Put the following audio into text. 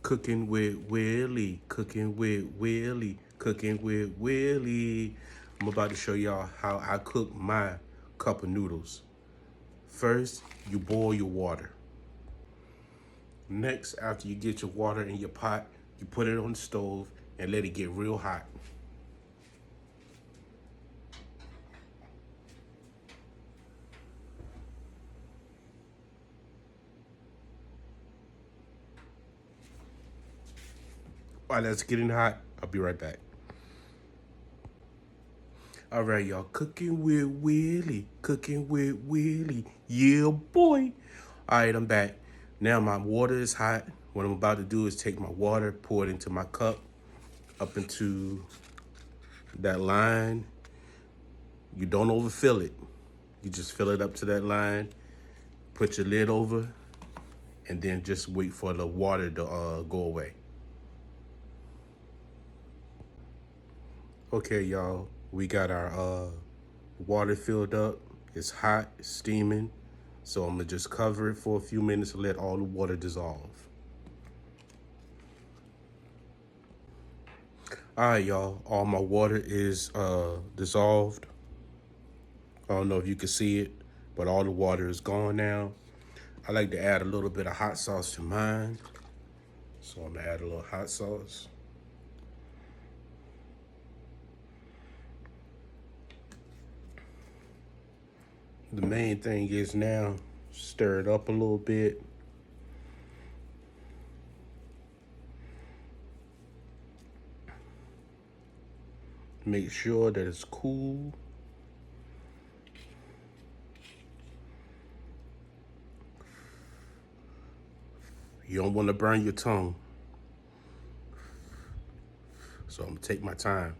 Cooking with Willie, cooking with Willie, cooking with Willie. I'm about to show y'all how I cook my cup of noodles. First, you boil your water. Next, after you get your water in your pot, you put it on the stove and let it get real hot. While that's getting hot, I'll be right back. All right, y'all, cooking with Willie, cooking with Willie. Yeah, boy. All right, I'm back. Now my water is hot. What I'm about to do is take my water, pour it into my cup, up into that line. You don't overfill it. You just fill it up to that line, put your lid over, and then just wait for the water to go away. Okay, y'all, we got our water filled up. It's hot, it's steaming. So I'm gonna just cover it for a few minutes and let all the water dissolve. All right, y'all, all my water is dissolved. I don't know if you can see it, but all the water is gone now. I like to add a little bit of hot sauce to mine. So I'm gonna add a little hot sauce. The main thing is now stir it up a little bit. Make sure that it's cool. You don't want to burn your tongue. So I'm gonna take my time.